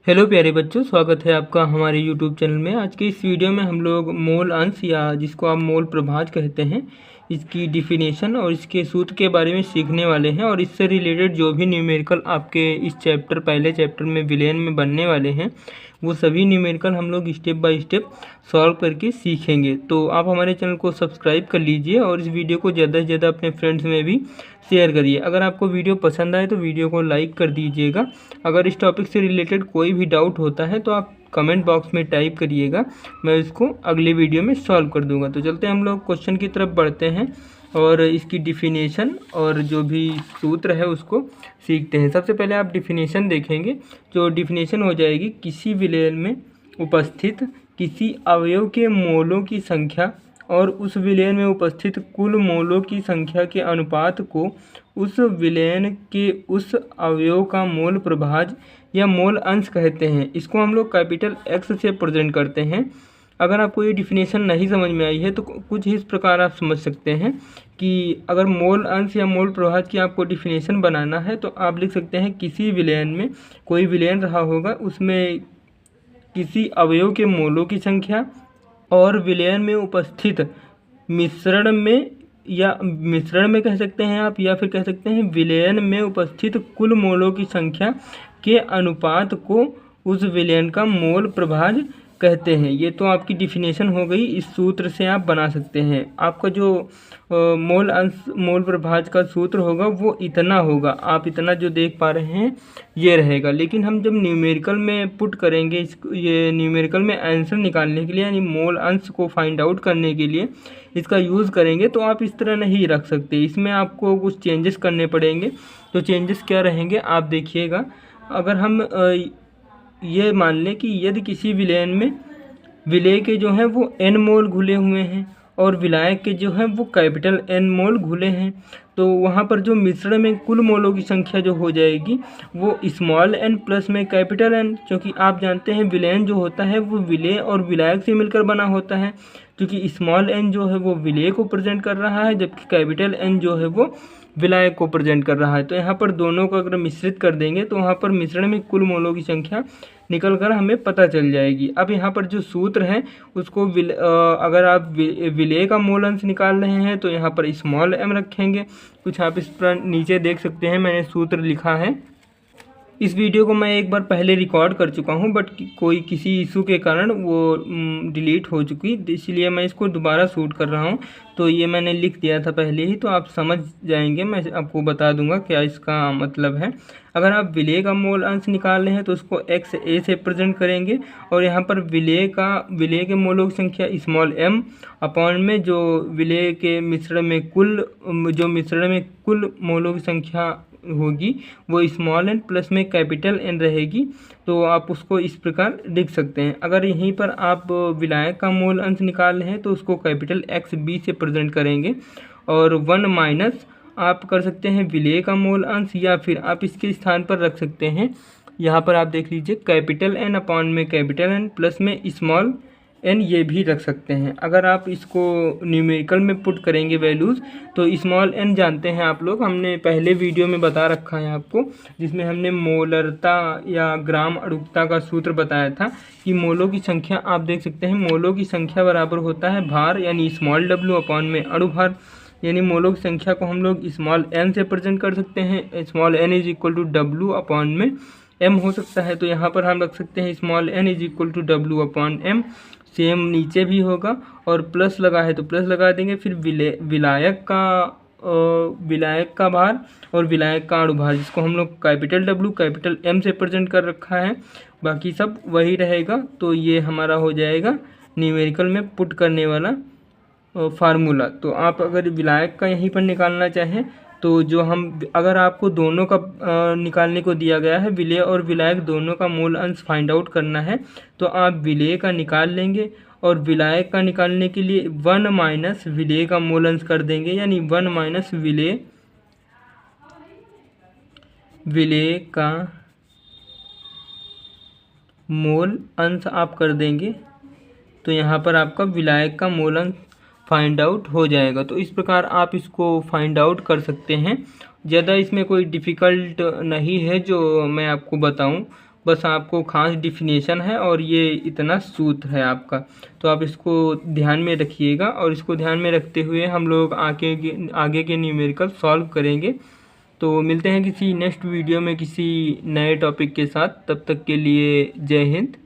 Hello प्यारे बच्चों, स्वागत है आपका हमारे यूट्यूब चैनल में। आज के इस वीडियो में हम लोग मोल अंश या जिसको आप मोल प्रभाज कहते हैं, इसकी डिफिनेशन और इसके सूत्र के बारे में सीखने वाले हैं। और इससे रिलेटेड जो भी न्यूमेरिकल आपके इस पहले चैप्टर में विलेन में बनने वाले हैं, वो सभी न्यूमेरिकल हम लोग स्टेप बाय स्टेप सॉल्व करके सीखेंगे। तो आप हमारे चैनल को सब्सक्राइब कर लीजिए और इस वीडियो को ज़्यादा से ज़्यादा अपने फ्रेंड्स में भी शेयर करिए। अगर आपको वीडियो पसंद आए तो वीडियो को लाइक कर दीजिएगा। अगर इस टॉपिक से रिलेटेड कोई भी डाउट होता है तो आप कमेंट बॉक्स में टाइप करिएगा, मैं इसको अगले वीडियो में सॉल्व कर दूंगा। तो चलते हैं हम लोग क्वेश्चन की तरफ बढ़ते हैं और इसकी डिफिनेशन और जो भी सूत्र है उसको सीखते हैं। सबसे पहले आप डिफिनेशन देखेंगे। जो डिफिनेशन हो जाएगी, किसी विलेन में उपस्थित किसी अवयव के मोलों की संख्या और उस विलेन में उपस्थित कुल मोलों की संख्या के अनुपात को उस विलेन के उस अवयव का मोल प्रभाज या मोल अंश कहते हैं। इसको हम लोग कैपिटल एक्स से प्रेजेंट करते हैं। अगर आपको ये डिफिनेशन नहीं समझ में आई है तो कुछ इस प्रकार आप समझ सकते हैं कि अगर मोल अंश या मोल प्रभाज की आपको डिफिनेशन बनाना है तो आप लिख सकते हैं, किसी विलेन में कोई विलेन रहा होगा, उसमें किसी अवयव के मोलों की संख्या और विलयन में उपस्थित मिश्रण में कह सकते हैं आप, या फिर कह सकते हैं विलयन में उपस्थित कुल मोलों की संख्या के अनुपात को उस विलयन का मोल प्रभाज कहते हैं। ये तो आपकी डिफिनेशन हो गई। इस सूत्र से आप बना सकते हैं। आपका जो मोल अंश मोल प्रभाज का सूत्र होगा वो इतना होगा, आप इतना जो देख पा रहे हैं ये रहेगा। लेकिन हम जब न्यूमेरिकल में पुट करेंगे, ये न्यूमेरिकल में आंसर निकालने के लिए यानी मोल अंश को फाइंड आउट करने के लिए इसका यूज़ करेंगे, तो आप इस तरह नहीं रख सकते। इसमें आपको कुछ चेंजेस करने पड़ेंगे। तो चेंजेस क्या रहेंगे आप देखिएगा। अगर हम ये मान लें कि यदि किसी विलयन में विलेय के जो हैं वो n मोल घुले हुए हैं और विलायक के जो हैं वो कैपिटल N मोल घुले हैं, तो वहाँ पर जो मिश्रण में कुल मोलों की संख्या जो हो जाएगी वो स्मॉल n प्लस में कैपिटल N, क्योंकि आप जानते हैं विलेयन जो होता है वो विलेय और विलायक से मिलकर बना होता है। क्योंकि स्मॉल n जो है वो विलेय को प्रेजेंट कर रहा है, जबकि कैपिटल N जो है वो विलायक को प्रेजेंट कर रहा है। तो यहाँ पर दोनों को अगर मिश्रित कर देंगे तो वहाँ पर मिश्रण में कुल मोलों की संख्या निकल कर हमें पता चल जाएगी। अब यहाँ पर जो सूत्र है उसको अगर आप विलेय का मोल अंश निकाल रहे हैं तो यहाँ पर स्मॉल m रखेंगे। कुछ आप इस पर नीचे देख सकते हैं, मैंने सूत्र लिखा है। इस वीडियो को मैं एक बार पहले रिकॉर्ड कर चुका हूं, बट कोई किसी इशू के कारण वो डिलीट हो चुकी, इसलिए मैं इसको दोबारा शूट कर रहा हूं। तो ये मैंने लिख दिया था पहले ही, तो आप समझ जाएंगे। मैं आपको बता दूंगा क्या इसका मतलब है। अगर आप विलेय का मोल अंश निकाल रहे हैं तो उसको एक्स ए से प्रेजेंट करेंगे और यहाँ पर विलेय के मोलों की संख्या स्मॉल m अपॉन में जो विलेय के मिश्रण में कुल मोलों की संख्या होगी वो स्मॉल n प्लस में कैपिटल N रहेगी। तो आप उसको इस प्रकार लिख सकते हैं। अगर यहीं पर आप विलायक का मोल अंश निकाल रहे हैं तो उसको कैपिटल एक्स बी से प्रेजेंट करेंगे और 1 माइनस आप कर सकते हैं विलेय का मोल अंश, या फिर आप इसके स्थान पर रख सकते हैं, यहाँ पर आप देख लीजिए कैपिटल N अपॉन में कैपिटल N प्लस में स्मॉल n, ये भी रख सकते हैं। अगर आप इसको न्यूमेरिकल में पुट करेंगे वैल्यूज़, तो स्मॉल n जानते हैं आप लोग, हमने पहले वीडियो में बता रखा है आपको, जिसमें हमने मोलरता या ग्राम अड़ुकता का सूत्र बताया था कि मोलों की संख्या आप देख सकते हैं, मोलों की संख्या बराबर होता है भार यानी स्मॉल w अपॉन में अणुभार। यानी मोलों की संख्या को हम लोग स्मॉल n से प्रेजेंट कर सकते हैं। Small n is equal to w upon में m हो सकता है। तो यहाँ पर हम रख सकते हैं small n is equal to w upon m। Same नीचे भी होगा और प्लस लगा है तो प्लस लगा देंगे। फिर विलायक का भार और विलायक का अणुभार, जिसको हम लोग कैपिटल W कैपिटल M से प्रेजेंट कर रखा है, बाकी सब वही रहेगा। तो ये हमारा हो जाएगा न्यूमेरिकल में पुट करने वाला फार्मूला। तो आप अगर विलायक का यहीं पर निकालना चाहें तो अगर आपको दोनों का निकालने को दिया गया है, विलेय और विलायक दोनों का मोल अंश फाइंड आउट करना है, तो आप विलेय का निकाल लेंगे और विलायक का निकालने के लिए 1 माइनस विलेय का मोल अंश कर देंगे, यानी 1 माइनस विलेय का मोल अंश आप कर देंगे। तो यहाँ पर आपका विलायक का मोल अंश फाइंड आउट हो जाएगा। तो इस प्रकार आप इसको फाइंड आउट कर सकते हैं। ज़्यादा इसमें कोई डिफ़िकल्ट नहीं है जो मैं आपको बताऊं, बस आपको खास डिफिनेशन है और ये इतना सूत्र है आपका। तो आप इसको ध्यान में रखिएगा और इसको ध्यान में रखते हुए हम लोग आगे के न्यूमेरिकल सॉल्व करेंगे। तो मिलते हैं किसी नेक्स्ट वीडियो में किसी नए टॉपिक के साथ। तब तक के लिए जय हिंद।